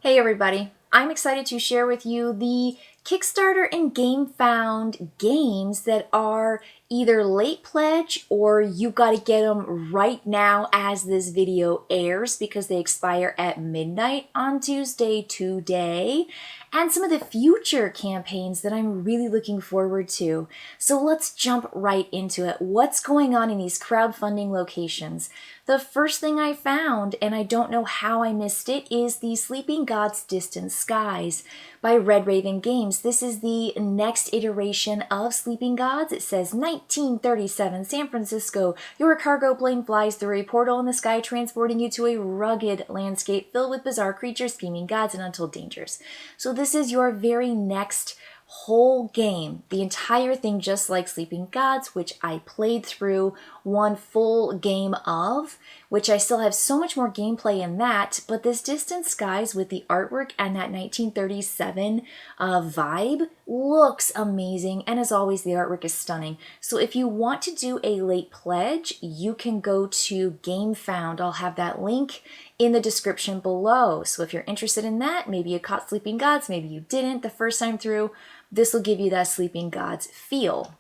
Hey everybody, I'm excited to share with you the Kickstarter and GameFound games that are either late pledge or you gotta get them right now as this video airs because they expire at midnight on Tuesday today, and some of the future campaigns that I'm really looking forward to. So let's jump right into it. What's going on in these crowdfunding locations? The first thing I found, and I don't know how I missed it, is the Sleeping Gods Distant Skies by Red Raven Games. This is the next iteration of Sleeping Gods. It says 1937, San Francisco. Your cargo plane flies through a portal in the sky, transporting you to a rugged landscape filled with bizarre creatures, scheming gods, and untold dangers. So this is your very next whole game, the entire thing, just like Sleeping Gods, which I played through one full game of, which I still have so much more gameplay in that, but this Distant Skies with the artwork and that 1937 vibe looks amazing, and as always, the artwork is stunning. So if you want to do a late pledge, you can go to GameFound. I'll have that link in the description below. So if you're interested in that, maybe you caught Sleeping Gods, maybe you didn't the first time through, this will give you that Sleeping Gods feel.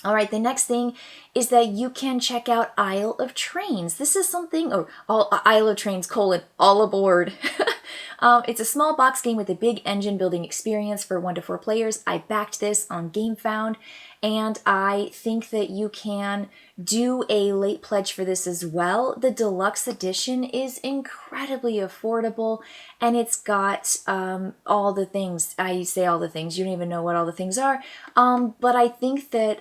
All right, the next thing is that you can check out Isle of Trains. This is something, Isle of Trains, all aboard. It's a small box game with a big engine building experience for 1 to 4 players. I backed this on GameFound, and I think that you can do a late pledge for this as well. The deluxe edition is incredibly affordable, and it's got all the things. I say all the things, you don't even know what all the things are, but I think that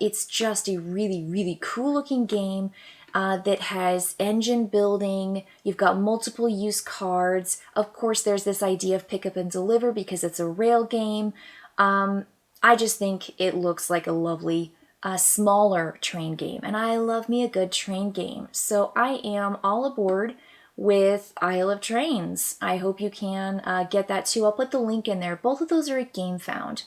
it's just a really, really cool looking game that has engine building. You've got multiple use cards. Of course, there's this idea of pick up and deliver because it's a rail game. I just think it looks like a lovely smaller train game, and I love me a good train game. So I am all aboard with Isle of Trains. I hope you can get that too. I'll put the link in there. Both of those are at GameFound.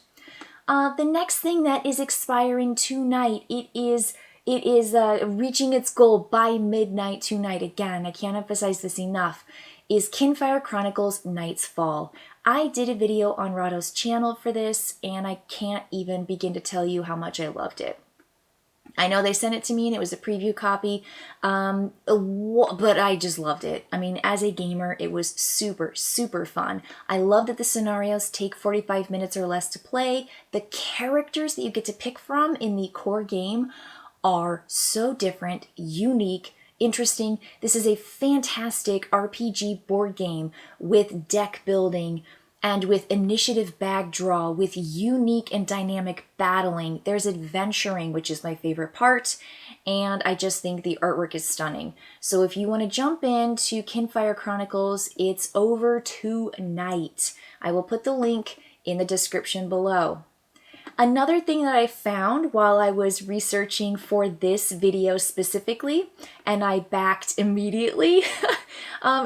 The next thing that is expiring tonight, it is reaching its goal by midnight tonight. Again, I can't emphasize this enough, is Kinfire Chronicles Night's Fall. I did a video on Rahdo's channel for this, and I can't even begin to tell you how much I loved it. I know they sent it to me and it was a preview copy, but I just loved it. I mean, as a gamer, it was super, super fun. I love that the scenarios take 45 minutes or less to play. The characters that you get to pick from in the core game are so different, unique, interesting. This is a fantastic RPG board game with deck building and with initiative bag draw, with unique and dynamic battling. There's adventuring, which is my favorite part, and I just think the artwork is stunning. So if you want to jump into Kinfire Chronicles, it's over tonight. I will put the link in the description below. Another thing that I found while I was researching for this video specifically, and I backed immediately,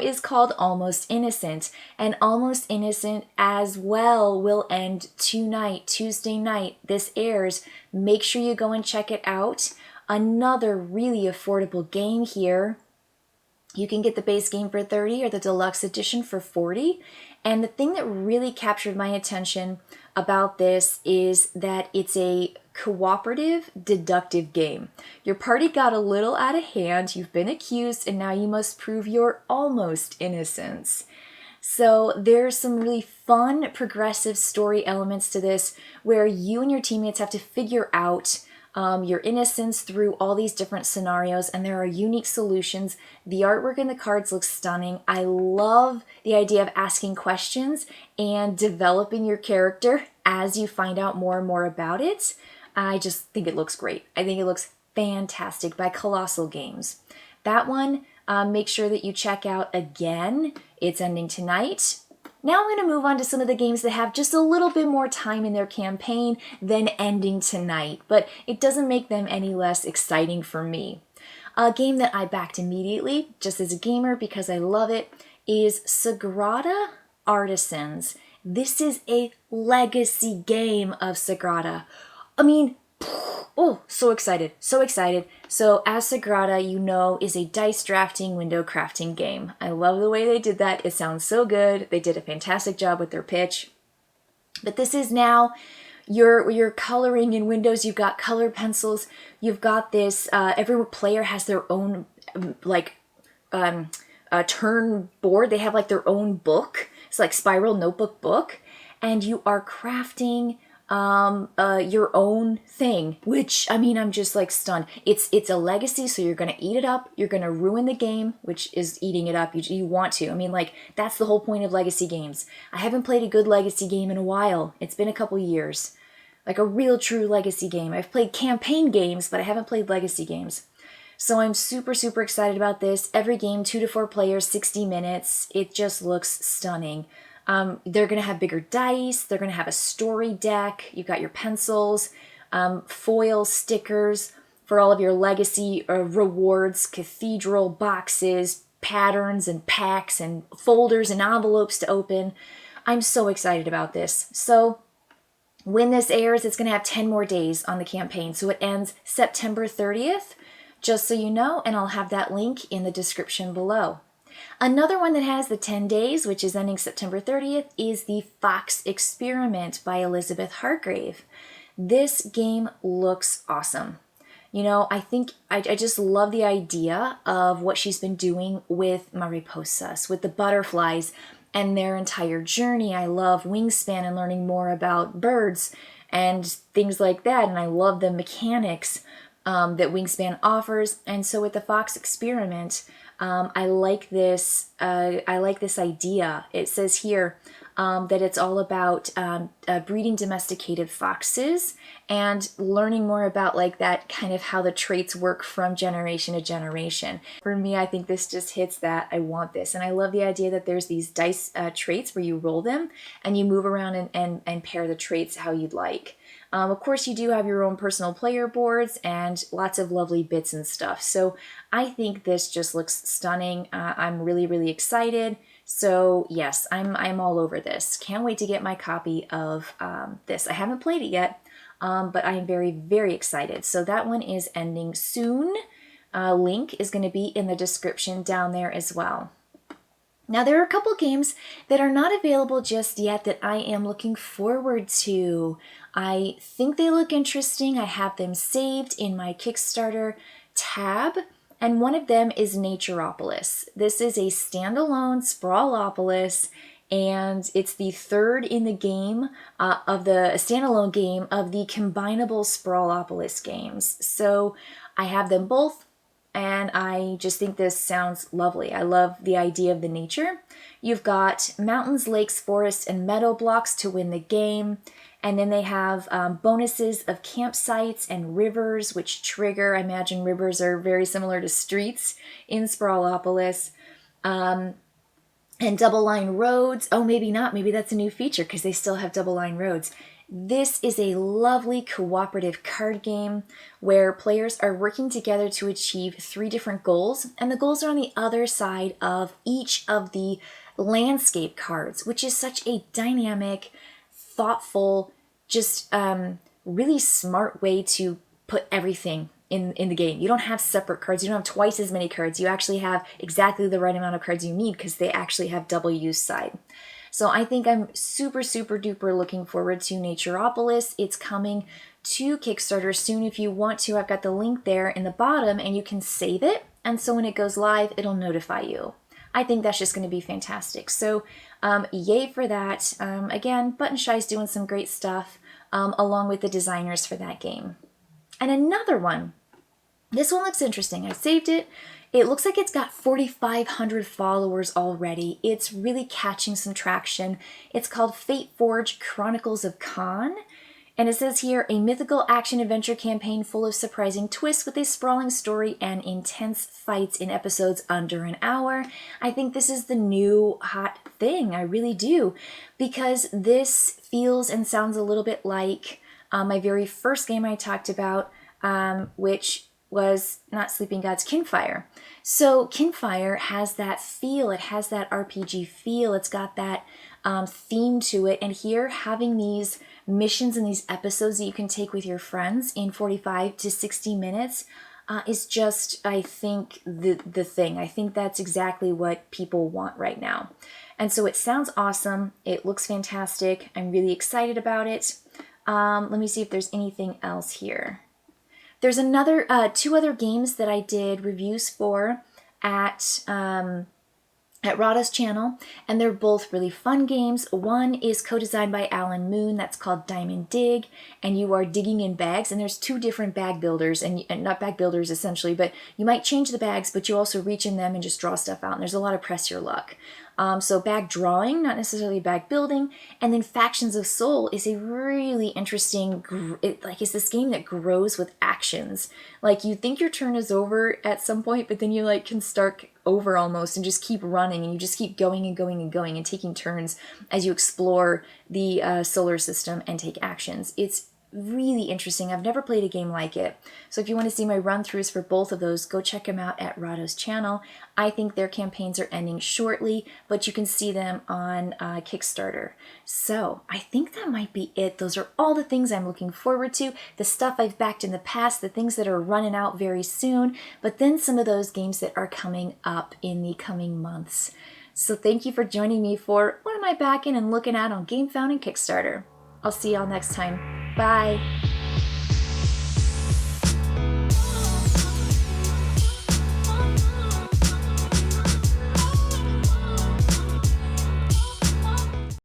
is called Almost Innocent. And Almost Innocent as well will end tonight, Tuesday night. This airs. Make sure you go and check it out. Another really affordable game here. You can get the base game for $30 or the deluxe edition for $40. And the thing that really captured my attention about this is that it's a cooperative, deductive game. Your party got a little out of hand, you've been accused, and now you must prove your almost innocence. So there's some really fun, progressive story elements to this where you and your teammates have to figure out your innocence through all these different scenarios, and there are unique solutions. The artwork in the cards looks stunning. I love the idea of asking questions and developing your character as you find out more and more about it. I just think it looks great. I think it looks fantastic by Colossal Games. That one, make sure that you check out again. It's ending tonight. Now I'm going to move on to some of the games that have just a little bit more time in their campaign than ending tonight, but it doesn't make them any less exciting for me. A game that I backed immediately, just as a gamer because I love it, is Sagrada Artisans. This is a legacy game of Sagrada. I mean, Oh, so excited, so excited. So as Sagrada, you know, is a dice drafting window crafting game. I love the way they did that. It sounds so good. They did a fantastic job with their pitch. But this is now your coloring in windows. You've got color pencils. You've got this, every player has their own turn board. They have like their own book. It's like spiral notebook book. And you are crafting your own thing, which, I mean, I'm just like stunned. It's a legacy, so you're gonna eat it up. You're gonna ruin the game, which is eating it up. You want to. I mean, like, that's the whole point of legacy games. I haven't played a good legacy game in a while. It's been a couple years. Like a real true legacy game. I've played campaign games, but I haven't played legacy games. So I'm super, super excited about this. Every game, 2 to 4 players, 60 minutes. It just looks stunning. They're going to have bigger dice. They're going to have a story deck. You've got your pencils, foil stickers for all of your legacy rewards, cathedral boxes, patterns and packs and folders and envelopes to open. I'm so excited about this. So when this airs, it's going to have 10 more days on the campaign. So it ends September 30th, just so you know, and I'll have that link in the description below. Another one that has the 10 days, which is ending September 30th, is the Fox Experiment by Elizabeth Hargrave. This game looks awesome. You know, I think I just love the idea of what she's been doing with mariposas, with the butterflies and their entire journey. I love Wingspan and learning more about birds and things like that. And I love the mechanics that Wingspan offers. And so with the Fox Experiment, I like this idea. It says here that it's all about breeding domesticated foxes and learning more about like that kind of how the traits work from generation to generation. For me, I think this just hits that. I want this. And I love the idea that there's these dice traits where you roll them and you move around and pair the traits how you'd like. Of course, you do have your own personal player boards and lots of lovely bits and stuff. So I think this just looks stunning. I'm really, really excited. So yes, I'm all over this. Can't wait to get my copy of this. I haven't played it yet, but I am very, very excited. So that one is ending soon. Link is going to be in the description down there as well. Now, there are a couple games that are not available just yet that I am looking forward to. I think they look interesting. I have them saved in my Kickstarter tab, and one of them is Naturopolis. This is a standalone Sprawlopolis, and it's the third in the game of the standalone game of the combinable Sprawlopolis games. So I have them both. And I just think this sounds lovely. I love the idea of the nature. You've got mountains, lakes, forests, and meadow blocks to win the game. And then they have bonuses of campsites and rivers, which trigger. I imagine rivers are very similar to streets in Sprawlopolis. And double line roads. Oh, maybe not. Maybe that's a new feature because they still have double line roads. This is a lovely cooperative card game where players are working together to achieve 3 different goals, and the goals are on the other side of each of the landscape cards, which is such a dynamic, thoughtful, just really smart way to put everything in the game. You don't have separate cards. You don't have twice as many cards. You actually have exactly the right amount of cards you need because they actually have double use side. So I think I'm super, super duper looking forward to Naturopolis. It's coming to Kickstarter soon. If you want to, I've got the link there in the bottom and you can save it. And so when it goes live, it'll notify you. I think that's just going to be fantastic. So yay for that. Again, Button Shy's doing some great stuff along with the designers for that game. And another one. This one looks interesting. I saved it. It looks like it's got 4,500 followers already. It's really catching some traction. It's called Fateforge Chronicles of Kaan. And it says here, a mythical action-adventure campaign full of surprising twists with a sprawling story and intense fights in episodes under an hour. I think this is the new hot thing. I really do. Because this feels and sounds a little bit like my very first game I talked about, which was not Sleeping Gods, Kinfire. So Kinfire has that feel, it has that RPG feel, it's got that theme to it, and here having these missions and these episodes that you can take with your friends in 45 to 60 minutes is just, I think, the thing. I think that's exactly what people want right now. And so it sounds awesome, it looks fantastic, I'm really excited about it. Let me see if there's anything else here. There's another, two other games that I did reviews for at Rahdo's channel, and they're both really fun games. One is co-designed by Alan Moon, that's called Diamond Dig, and you are digging in bags, and there's two different bag builders, and not bag builders essentially, but you might change the bags, but you also reach in them and just draw stuff out, and there's a lot of press your luck. So bag drawing, not necessarily bag building. And then Factions of Soul is a really interesting, it's this game that grows with actions. Like you think your turn is over at some point, but then you like can start over almost and just keep running, and you just keep going and going and going and taking turns as you explore the solar system and take actions. It's really interesting. I've never played a game like it. So if you want to see my run-throughs for both of those, go check them out at Rahdo's channel. I think their campaigns are ending shortly, but you can see them on Kickstarter. So I think that might be it. Those are all the things I'm looking forward to, the stuff I've backed in the past, the things that are running out very soon, but then some of those games that are coming up in the coming months. So thank you for joining me for what am I backing and looking at on GameFound and Kickstarter. I'll see y'all next time. Bye.